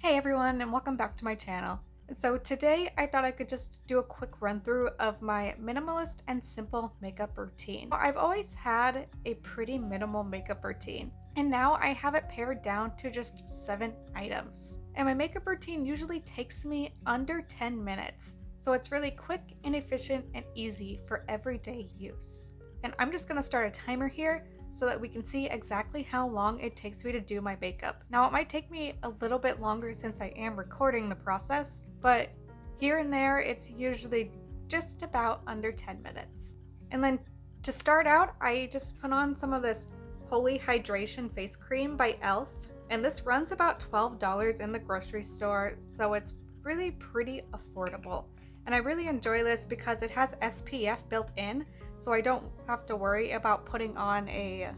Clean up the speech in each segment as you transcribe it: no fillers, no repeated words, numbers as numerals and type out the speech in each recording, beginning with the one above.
Hey everyone, and welcome back to my channel. So today I thought I could just do a quick run through of my minimalist and simple makeup routine. I've always had a pretty minimal makeup routine, and now I have it pared down to just 7 items. And my makeup routine usually takes me under 10 minutes, so it's really quick and efficient and easy for everyday use. And I'm just gonna start a timer here so that we can see exactly how long it takes me to do my makeup. Now, it might take me a little bit longer since I am recording the process, but here and there it's usually just about under 10 minutes. And then to start out, I just put on some of this Holy Hydration face cream by e.l.f. and this runs about $12 in the grocery store, so it's really pretty affordable. And I really enjoy this because it has SPF built in, so I don't have to worry about putting on an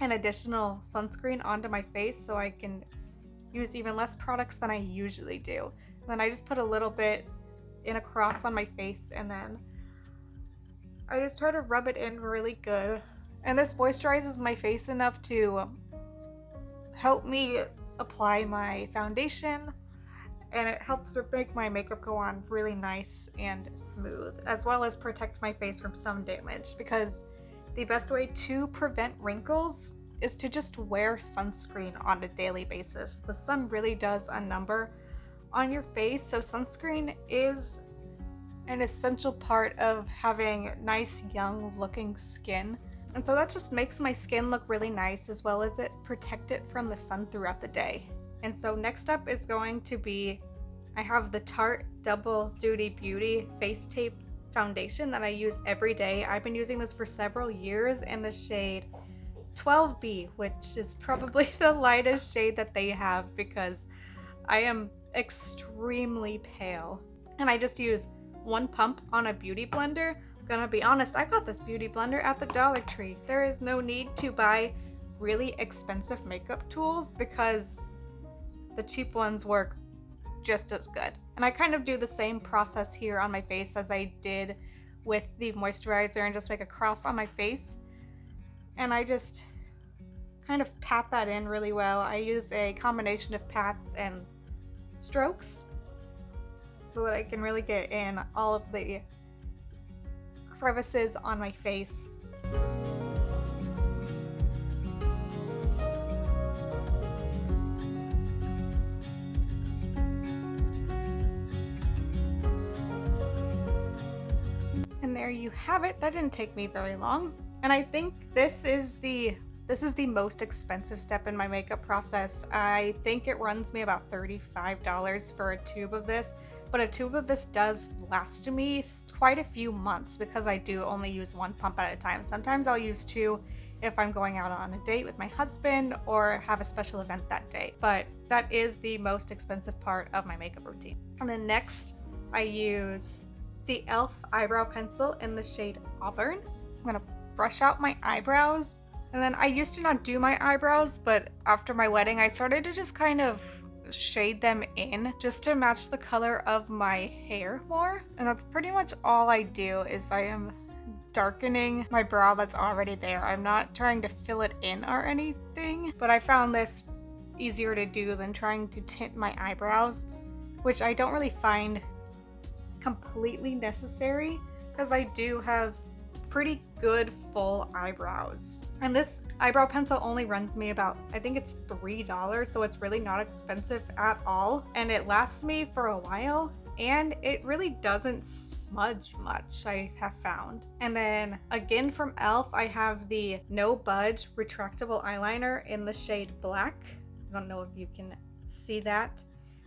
additional sunscreen onto my face, so I can use even less products than I usually do. And then I just put a little bit in a cross on my face, and then I just try to rub it in really good. And this moisturizes my face enough to help me apply my foundation, and it helps make my makeup go on really nice and smooth, as well as protect my face from sun damage, because the best way to prevent wrinkles is to just wear sunscreen on a daily basis. The sun really does a number on your face, so sunscreen is an essential part of having nice, young looking skin. And so that just makes my skin look really nice, as well as it protect it from the sun throughout the day. And so next up is going to be, I have the Tarte Double Duty Beauty Face Tape Foundation that I use every day. I've been using this for several years in the shade 12B, which is probably the lightest shade that they have because I am extremely pale. And I just use one pump on a beauty blender. I'm gonna be honest, I got this beauty blender at the Dollar Tree. There is no need to buy really expensive makeup tools because the cheap ones work just as good. And I kind of do the same process here on my face as I did with the moisturizer, and just make a cross on my face. And I just kind of pat that in really well. I use a combination of pats and strokes so that I can really get in all of the crevices on my face. And there you have it. That didn't take me very long. And I think this is the most expensive step in my makeup process. I think it runs me about $35 for a tube of this, but a tube of this does last me quite a few months because I do only use one pump at a time. Sometimes I'll use two if I'm going out on a date with my husband or have a special event that day, but that is the most expensive part of my makeup routine. And then next, I use the e.l.f. eyebrow pencil in the shade Auburn. I'm gonna brush out my eyebrows. And then I used to not do my eyebrows, but after my wedding, I started to just kind of shade them in just to match the color of my hair more. And that's pretty much all I do, is I am darkening my brow that's already there. I'm not trying to fill it in or anything, but I found this easier to do than trying to tint my eyebrows, which I don't really find completely necessary because I do have pretty good full eyebrows. And this eyebrow pencil only runs me about, I think it's $3, so it's really not expensive at all. And it lasts me for a while, and it really doesn't smudge much, I have found. And then again from e.l.f., I have the No Budge retractable eyeliner in the shade Black. I don't know if you can see that,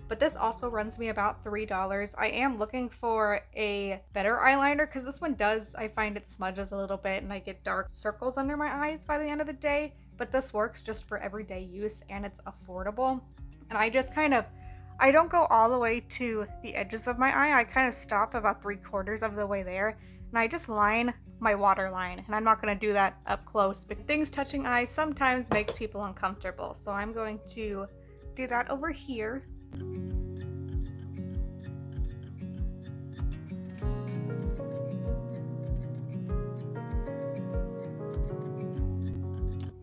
but this also runs me about $3. I am looking for a better eyeliner because this one does, I find it smudges a little bit and I get dark circles under my eyes by the end of the day, but this works just for everyday use and it's affordable. And I just I don't go all the way to the edges of my eye. I kind of stop about 3/4 of the way there, and I just line my waterline. And I'm not going to do that up close, but things touching eyes sometimes makes people uncomfortable, so I'm going to do that over here.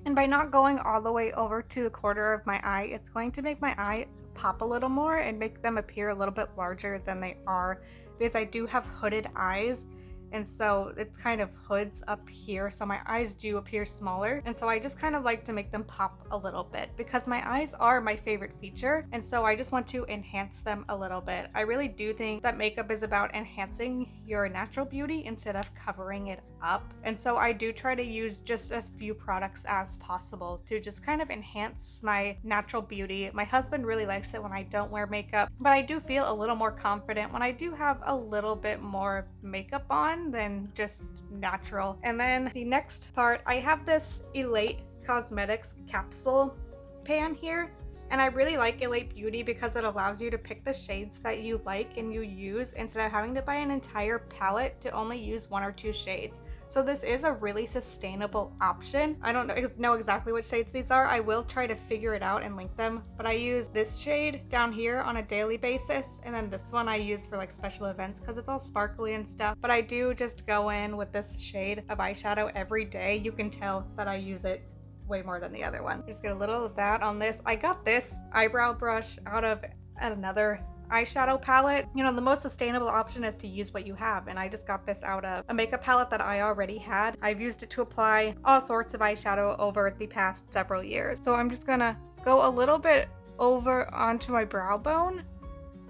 And by not going all the way over to the corner of my eye, it's going to make my eye pop a little more and make them appear a little bit larger than they are, because I do have hooded eyes. And so it kind of hoods up here, so my eyes do appear smaller. And so I just kind of like to make them pop a little bit because my eyes are my favorite feature. And so I just want to enhance them a little bit. I really do think that makeup is about enhancing your natural beauty instead of covering it up. And so I do try to use just as few products as possible to just kind of enhance my natural beauty. My husband really likes it when I don't wear makeup, but I do feel a little more confident when I do have a little bit more makeup on than just natural. And then the next part, I have this Elate Cosmetics capsule pan here, and I really like Elate Beauty because it allows you to pick the shades that you like and you use instead of having to buy an entire palette to only use 1 or 2 shades. So this is a really sustainable option. I don't know exactly what shades these are. I will try to figure it out and link them, but I use this shade down here on a daily basis, and then this one I use for like special events because it's all sparkly and stuff. But I do just go in with this shade of eyeshadow every day. You can tell that I use it way more than the other one. Just get a little of that on this. I got this eyebrow brush out of another eyeshadow palette. You know, the most sustainable option is to use what you have, and I just got this out of a makeup palette that I already had. I've used it to apply all sorts of eyeshadow over the past several years. So I'm just gonna go a little bit over onto my brow bone,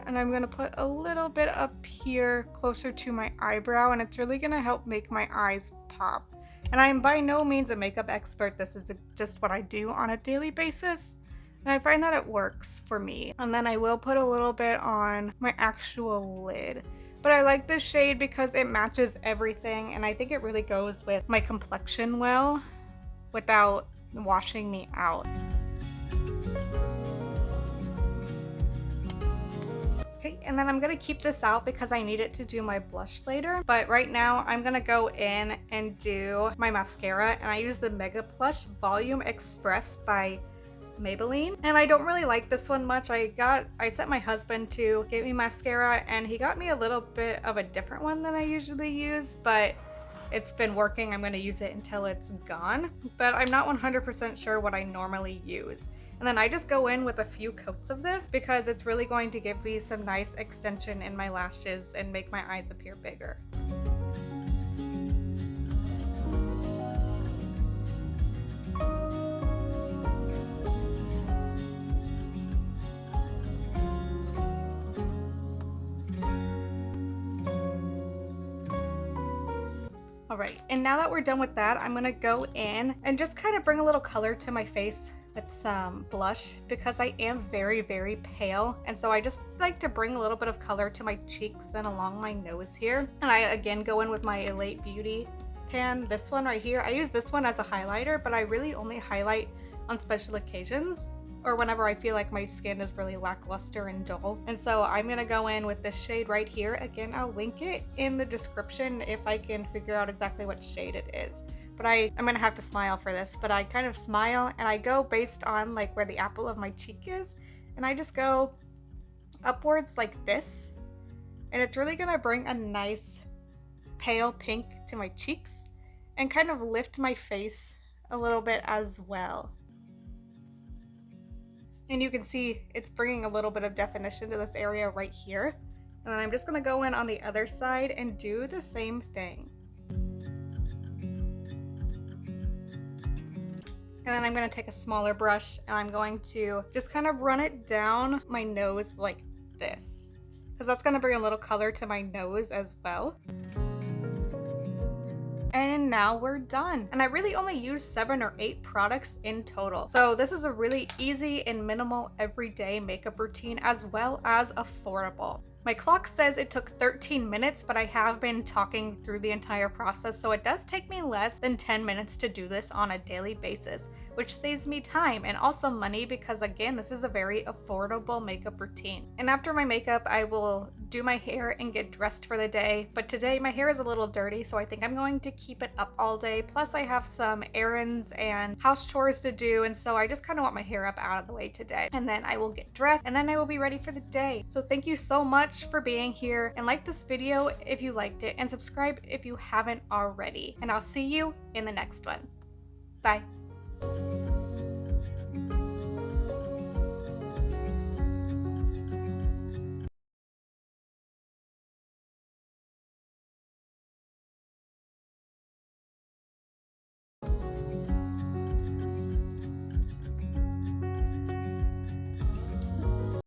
and I'm gonna put a little bit up here closer to my eyebrow, and it's really gonna help make my eyes pop. And I'm by no means a makeup expert. This is just what I do on a daily basis. And I find that it works for me. And then I will put a little bit on my actual lid. But I like this shade because it matches everything, and I think it really goes with my complexion well without washing me out. Okay, and then I'm gonna keep this out because I need it to do my blush later. But right now I'm gonna go in and do my mascara, and I use the Mega Plush Volume Express by Maybelline. And I don't really like this one much. I sent my husband to get me mascara, and he got me a little bit of a different one than I usually use, but it's been working. I'm going to use it until it's gone, but I'm not 100% sure what I normally use. And then I just go in with a few coats of this because it's really going to give me some nice extension in my lashes and make my eyes appear bigger. Alright, and now that we're done with that, I'm gonna go in and just kind of bring a little color to my face with some blush because I am very, very pale. And so I just like to bring a little bit of color to my cheeks and along my nose here. And I again go in with my Elate Beauty pan, this one right here. I use this one as a highlighter, but I really only highlight on special occasions or whenever I feel like my skin is really lackluster and dull. And so I'm gonna go in with this shade right here. Again, I'll link it in the description if I can figure out exactly what shade it is. But I'm gonna have to smile for this, but I kind of smile and I go based on like where the apple of my cheek is, and I just go upwards like this. And it's really gonna bring a nice pale pink to my cheeks and kind of lift my face a little bit as well. And you can see it's bringing a little bit of definition to this area right here. And then I'm just gonna go in on the other side and do the same thing. And then I'm gonna take a smaller brush and I'm going to just kind of run it down my nose like this, because that's gonna bring a little color to my nose as well. And now we're done. And I really only use 7 or 8 products in total. So this is a really easy and minimal everyday makeup routine as well as affordable. My clock says it took 13 minutes, but I have been talking through the entire process, so it does take me less than 10 minutes to do this on a daily basis, which saves me time and also money because, again, this is a very affordable makeup routine. And after my makeup, I will do my hair and get dressed for the day, but today my hair is a little dirty, so I think I'm going to keep it up all day. Plus I have some errands and house chores to do, and so I just kind of want my hair up out of the way today. And then I will get dressed and then I will be ready for the day. So thank you so much for being here, and like this video if you liked it, and subscribe if you haven't already. And I'll see you in the next one. Bye.